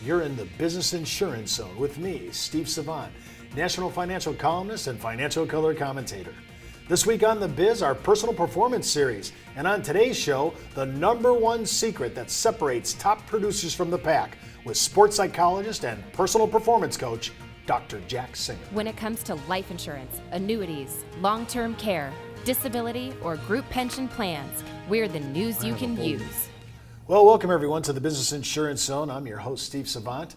You're in the Business Insurance Zone with me, Steve Savant, national financial columnist and financial color commentator. This week on The Biz, our personal performance series. And on today's show, the #1 secret that separates top producers from the pack with sports psychologist and personal performance coach, Dr. Jack Singer. When it comes to life insurance, annuities, long-term care, disability, or group pension plans, we're the news you can use. Well, welcome everyone to the Business Insurance Zone. I'm your host, Steve Savant,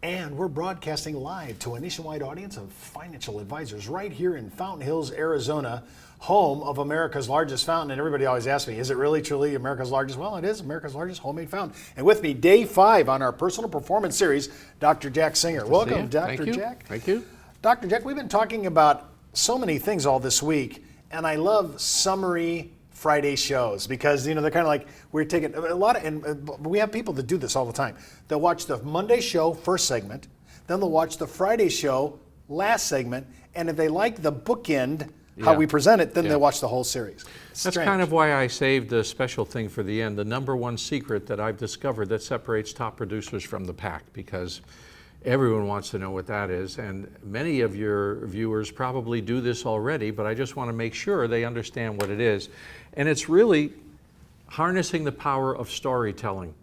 and we're broadcasting live to a nationwide audience of financial advisors right here in Fountain Hills, Arizona, home of America's largest fountain. And everybody always asks me, is it really truly America's largest? Well, it is America's largest homemade fountain. And with me, day 5 on our personal performance series, Dr. Jack Singer. Welcome, Dr. Jack. Thank you. Dr. Jack, we've been talking about so many things all this week, and I love summary Friday shows because they're kind of like we're taking a lot of, and we have people that do this all the time. They'll watch the Monday show first segment, then they'll watch the Friday show last segment, and if they like the bookend how we present it, then they'll watch the whole series. That's kind of why I saved a special thing for the end, the #1 secret that I've discovered that separates top producers from the pack, because everyone wants to know what that is, and many of your viewers probably do this already, but I just want to make sure they understand what it is. And it's really harnessing the power of storytelling.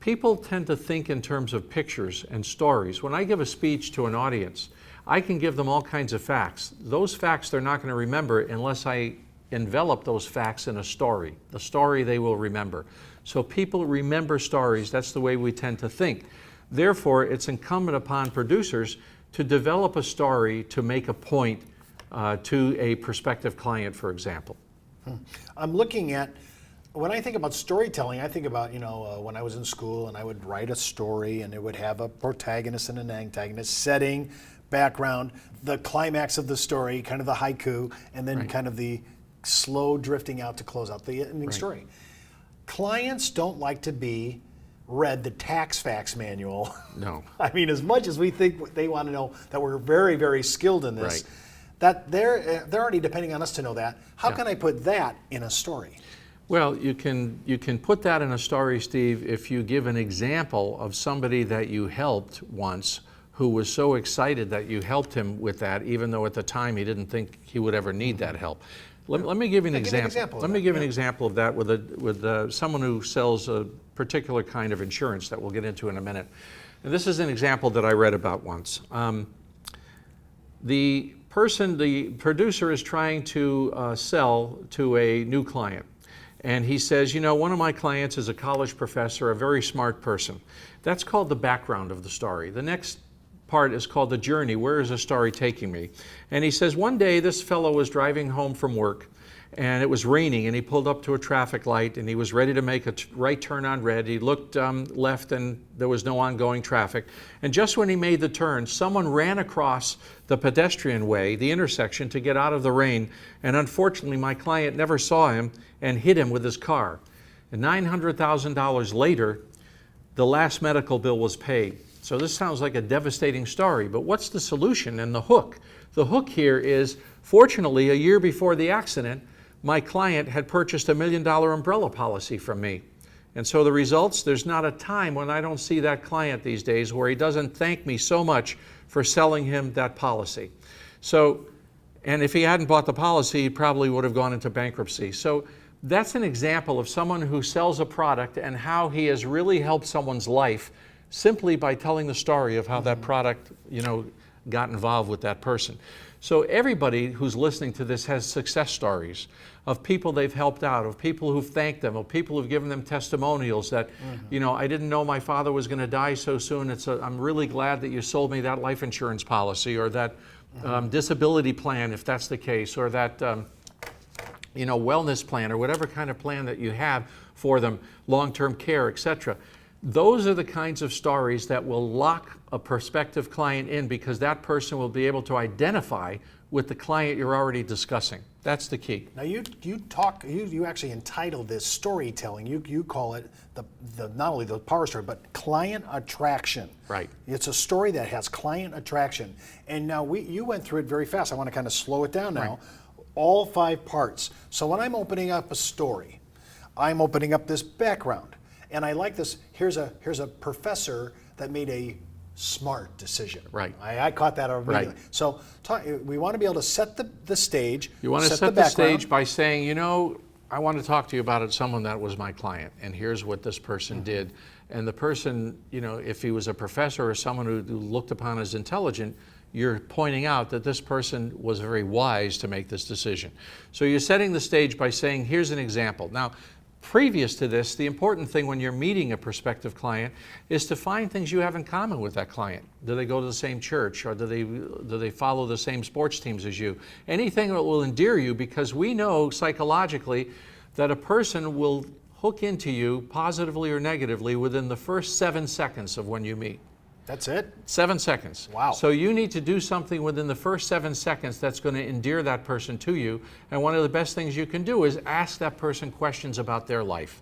People tend to think in terms of pictures and stories. When I give a speech to an audience, I can give them all kinds of facts. Those facts they're not going to remember unless I envelop those facts in a story. The story they will remember. So people remember stories. That's the way we tend to think. Therefore, it's incumbent upon producers to develop a story to make a point to a prospective client, for example. I'm looking at, when I think about storytelling, I think about, when I was in school and I would write a story and it would have a protagonist and an antagonist, setting, background, the climax of the story, kind of the haiku, and then kind of the slow drifting out to close out the ending story. Clients don't like to be read the tax facts manual. No. I mean, as much as we think they want to know that we're very, very skilled in this, that they're already depending on us to know that. How can I put that in a story? Well, you can put that in a story, Steve, if you give an example of somebody that you helped once who was so excited that you helped him with that, even though at the time he didn't think he would ever need that help. Let me give you an example. Let me give an example of that with someone who sells a particular kind of insurance that we'll get into in a minute. And this is an example that I read about once. The producer is trying to sell to a new client. And he says, one of my clients is a college professor, a very smart person. That's called the background of the story. The next part is called the journey. Where is the story taking me? And he says, one day this fellow was driving home from work and it was raining and he pulled up to a traffic light and he was ready to make a right turn on red. He looked left and there was no ongoing traffic. And just when he made the turn, someone ran across the pedestrian way, the intersection, to get out of the rain. And unfortunately, my client never saw him and hit him with his car. And $900,000 later, the last medical bill was paid. So this sounds like a devastating story, but what's the solution and the hook? The hook here is, fortunately, a year before the accident, my client had purchased $1 million umbrella policy from me. And so the results, there's not a time when I don't see that client these days where he doesn't thank me so much for selling him that policy. So, and if he hadn't bought the policy, he probably would have gone into bankruptcy. So that's an example of someone who sells a product and how he has really helped someone's life simply by telling the story of how that product, got involved with that person. So everybody who's listening to this has success stories of people they've helped out, of people who've thanked them, of people who've given them testimonials that, I didn't know my father was going to die so soon. I'm really glad that you sold me that life insurance policy, or that disability plan, if that's the case, or that wellness plan, or whatever kind of plan that you have for them, long-term care, etc. Those are the kinds of stories that will lock a prospective client in, because that person will be able to identify with the client you're already discussing. That's the key. Now you actually entitled this storytelling. You call it the not only the power story, but client attraction. Right. It's a story that has client attraction. And now you went through it very fast. I want to kind of slow it down now. Right. All 5 parts. So when I'm opening up a story, I'm opening up this background. And I like this. Here's a professor that made a smart decision. Right. I caught that immediately. Right. So we want to be able to set the stage. You want to set the stage by saying, you know, I want to talk to you about someone that was my client, and here's what this person did. And the person, you know, if he was a professor or someone who looked upon as intelligent, you're pointing out that this person was very wise to make this decision. So you're setting the stage by saying, here's an example. Now, previous to this, the important thing when you're meeting a prospective client is to find things you have in common with that client. Do they go to the same church, or do they follow the same sports teams as you? Anything that will endear you, because we know psychologically that a person will hook into you positively or negatively within the first 7 seconds of when you meet. That's it? 7 seconds. Wow. So you need to do something within the first 7 seconds that's going to endear that person to you. And one of the best things you can do is ask that person questions about their life.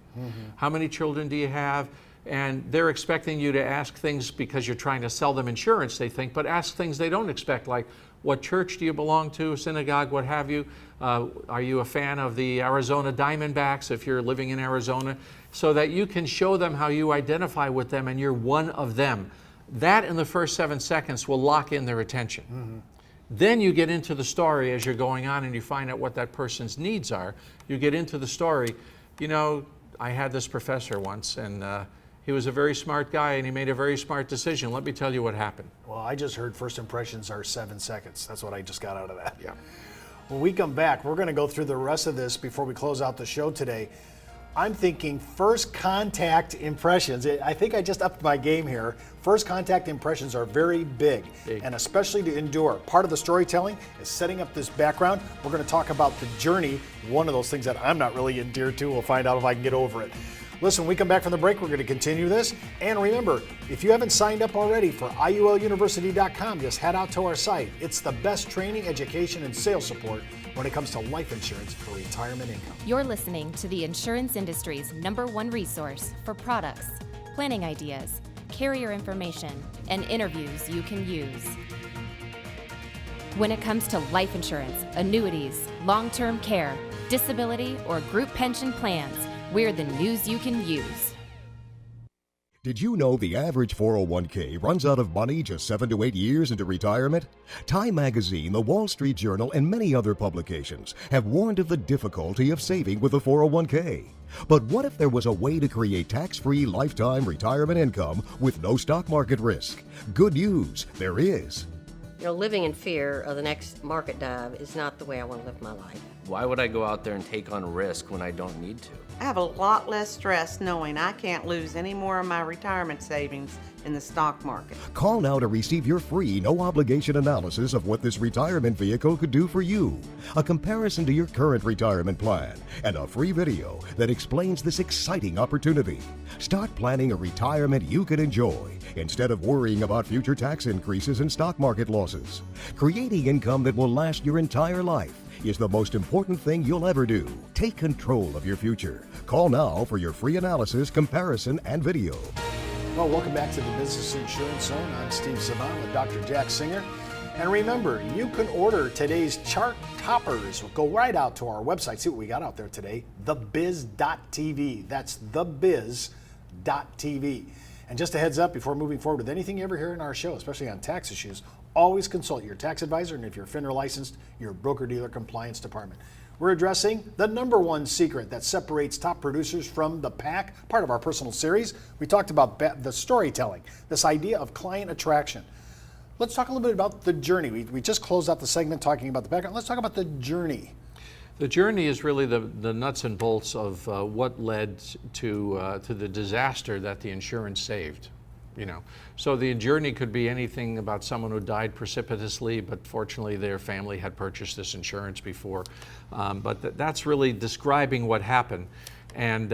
How many children do you have? And they're expecting you to ask things because you're trying to sell them insurance, they think, but ask things they don't expect, like what church do you belong to, synagogue, what have you? Are you a fan of the Arizona Diamondbacks if you're living in Arizona? So that you can show them how you identify with them and you're one of them. That in the first 7 seconds will lock in their attention. Then you get into the story as you're going on and you find out what that person's needs are. You get into the story. You know, I had this professor once, and he was a very smart guy and he made a very smart decision. Let me tell you what happened. Well, I just heard first impressions are 7 seconds. That's what I just got out of that. Yeah. When we come back, we're going to go through the rest of this before we close out the show today. I'm thinking first contact impressions. I think I just upped my game here. First contact impressions are very big, and especially to endure. Part of the storytelling is setting up this background. We're going to talk about the journey, one of those things that I'm not really endeared to. We'll find out if I can get over it. Listen, when we come back from the break, we're going to continue this. And remember, if you haven't signed up already for IULUniversity.com, just head out to our site. It's the best training, education, and sales support when it comes to life insurance for retirement income. You're listening to the insurance industry's #1 resource for products, planning ideas, carrier information, and interviews you can use. When it comes to life insurance, annuities, long-term care, disability, or group pension plans, we're the news you can use. Did you know the average 401k runs out of money just 7 to 8 years into retirement? Time Magazine, the Wall Street Journal, and many other publications have warned of the difficulty of saving with a 401k. But what if there was a way to create tax-free lifetime retirement income with no stock market risk? Good news, there is. You know, living in fear of the next market dive is not the way I want to live my life. Why would I go out there and take on risk when I don't need to? I have a lot less stress knowing I can't lose any more of my retirement savings in the stock market. Call now to receive your free, no-obligation analysis of what this retirement vehicle could do for you, a comparison to your current retirement plan, and a free video that explains this exciting opportunity. Start planning a retirement you can enjoy instead of worrying about future tax increases and stock market losses. Creating income that will last your entire life is the most important thing you'll ever do. Take control of your future. Call now for your free analysis, comparison, and video. Well, welcome back to the Business Insurance Zone. I'm Steve Savant with Dr. Jack Singer. And remember, you can order today's chart toppers. Go right out to our website, see what we got out there today, thebiz.tv. That's thebiz.tv. And just a heads up before moving forward with anything you ever hear in our show, especially on tax issues, always consult your tax advisor, and if you're FINRA licensed, your broker-dealer compliance department. We're addressing the #1 secret that separates top producers from the pack, part of our personal series. We talked about the storytelling, this idea of client attraction. Let's talk a little bit about the journey. We just closed out the segment talking about the background. Let's talk about the journey. The journey is really the nuts and bolts of what led to the disaster that the insurance saved. You know, so the journey could be anything about someone who died precipitously, but fortunately their family had purchased this insurance before. But that's really describing what happened, and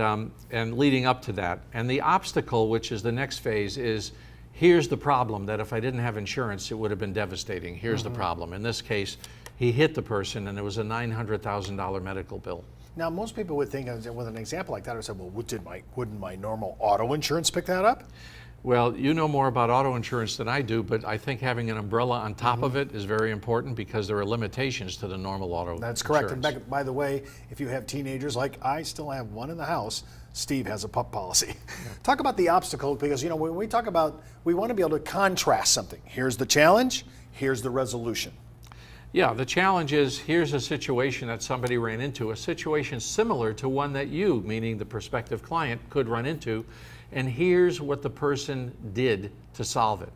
leading up to that. And the obstacle, which is the next phase, is here's the problem, that if I didn't have insurance, it would have been devastating. Here's the problem. In this case, he hit the person, and it was a $900,000 medical bill. Now, most people would think, with an example like that, I would say, well, wouldn't my normal auto insurance pick that up? Well, you know more about auto insurance than I do, but I think having an umbrella on top of it is very important because there are limitations to the normal auto That's correct. insurance. And by the way, if you have teenagers, like I still have one in the house, Steve has a pup policy. Talk about the obstacle, because when we talk about, we want to be able to contrast something. Here's the challenge, here's the resolution. Yeah, the challenge is, here's a situation that somebody ran into, a situation similar to one that you, meaning the prospective client, could run into, and here's what the person did to solve it.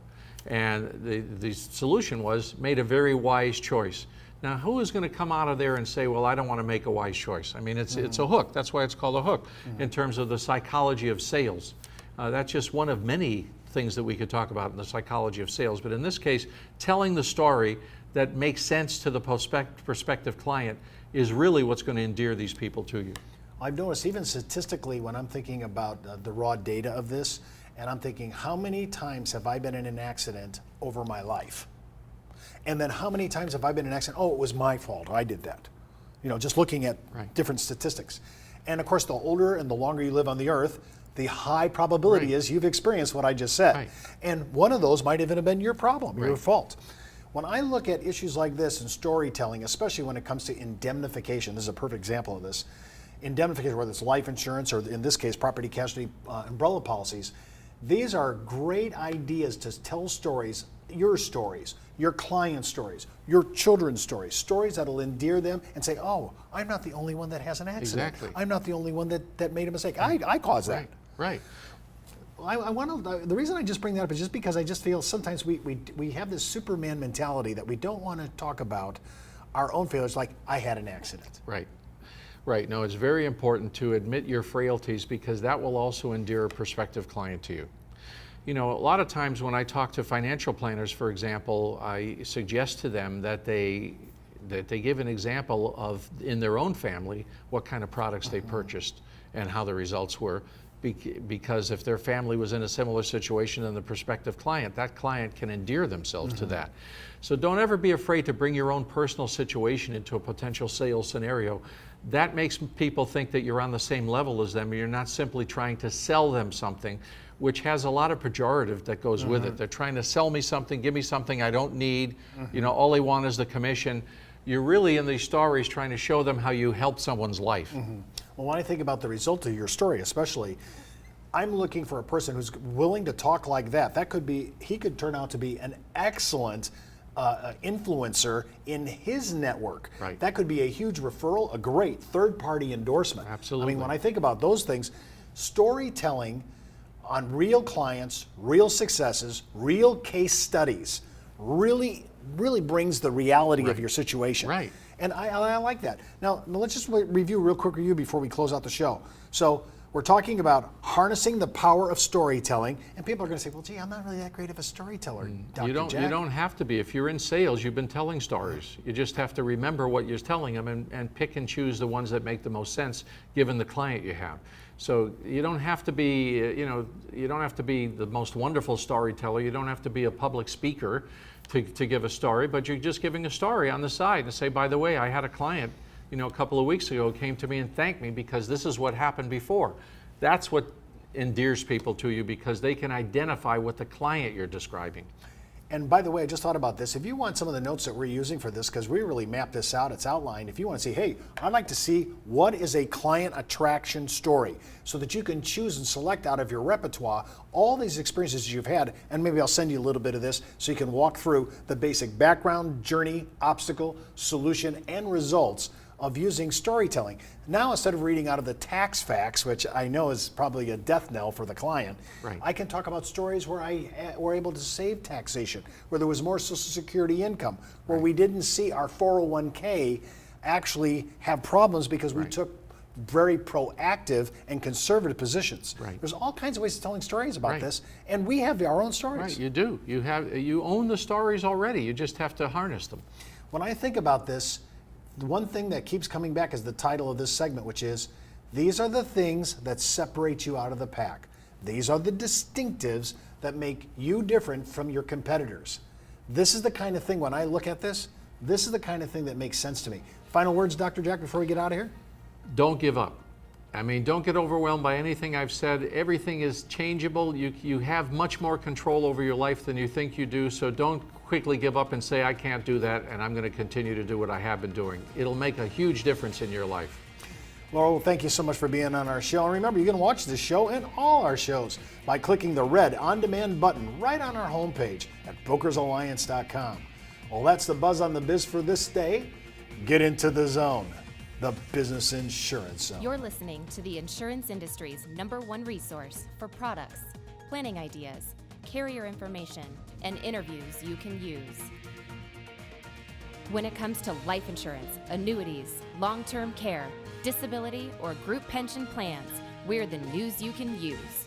And the solution was, made a very wise choice. Now, who is going to come out of there and say, well, I don't want to make a wise choice? I mean, it's a hook. That's why it's called a hook in terms of the psychology of sales. That's just one of many things that we could talk about in the psychology of sales. But in this case, telling the story that makes sense to the prospective client is really what's going to endear these people to you. I've noticed even statistically when I'm thinking about the raw data of this, and I'm thinking, how many times have I been in an accident over my life? And then how many times have I been in an accident? Oh, it was my fault. I did that. Just looking at different statistics. And of course, the older and the longer you live on the earth, the high probability is you've experienced what I just said. Right. And one of those might even have been your problem, your fault. When I look at issues like this in storytelling, especially when it comes to indemnification, this is a perfect example of this. Indemnification, whether it's life insurance or in this case, property casualty umbrella policies, these are great ideas to tell stories, your client's stories, your children's stories that'll endear them and say, oh, I'm not the only one that has an accident. Exactly. I'm not the only one that made a mistake. I caused that. Right. I want to. The reason I just bring that up is just because I just feel sometimes we have this Superman mentality that we don't want to talk about our own failures. Like, I had an accident. Right. No, it's very important to admit your frailties because that will also endear a prospective client to you. A lot of times when I talk to financial planners, for example, I suggest to them that they give an example of, in their own family, what kind of products they purchased and how the results were. Because if their family was in a similar situation than the prospective client, that client can endear themselves to that. So don't ever be afraid to bring your own personal situation into a potential sales scenario. That makes people think that you're on the same level as them and you're not simply trying to sell them something, which has a lot of pejorative that goes with it. They're trying to sell me something, give me something I don't need. All they want is the commission. You're really in these stories trying to show them how you helped someone's life. Well, when I think about the result of your story, especially, I'm looking for a person who's willing to talk like that. He could turn out to be an excellent influencer in his network. Right. That could be a huge referral, a great third-party endorsement. Absolutely. I mean, when I think about those things, storytelling on real clients, real successes, real case studies, really brings the reality of your situation. Right. And I like that. Now, let's just review real quick before we close out the show. So we're talking about harnessing the power of storytelling, and people are going to say, well, gee, I'm not really that great of a storyteller, Dr. Jack. You don't have to be. If you're in sales, you've been telling stories. You just have to remember what you're telling them and pick and choose the ones that make the most sense given the client you have. So you don't have to be, you don't have to be the most wonderful storyteller. You don't have to be a public speaker to give a story, but you're just giving a story on the side and say, by the way, I had a client, a couple of weeks ago came to me and thanked me because this is what happened before. That's what endears people to you because they can identify what the client you're describing. And by the way, I just thought about this. If you want some of the notes that we're using for this, because we really mapped this out, it's outlined. If you want to see, hey, I'd like to see what is a client attraction story so that you can choose and select out of your repertoire all these experiences you've had, and maybe I'll send you a little bit of this so you can walk through the basic background, journey, obstacle, solution, and results of using storytelling. Now, instead of reading out of the tax facts, which I know is probably a death knell for the client, I can talk about stories where I were able to save taxation, where there was more Social Security income, where we didn't see our 401k actually have problems because we took very proactive and conservative positions. There's all kinds of ways of telling stories about this, and we have our own stories. Right, you do. You own the stories already. You just have to harness them. When I think about this, the one thing that keeps coming back is the title of this segment, which is, these are the things that separate you out of the pack. These are the distinctives that make you different from your competitors. This is the kind of thing, when I look at this is the kind of thing that makes sense to me. Final words, Dr. Jack, before we get out of here? Don't give up. I mean, don't get overwhelmed by anything I've said. Everything is changeable. You have much more control over your life than you think you do, so don't quickly give up and say, I can't do that, and I'm going to continue to do what I have been doing. It'll make a huge difference in your life. Laurel, thank you so much for being on our show. And remember, you can watch this show and all our shows by clicking the red on-demand button right on our homepage at brokersalliance.com. Well, that's the Buzz on the Biz for this day. Get into the zone, the business insurance zone. You're listening to the insurance industry's #1 resource for products, planning ideas, carrier information, and interviews you can use. When it comes to life insurance, annuities, long-term care, disability, or group pension plans, we're the news you can use.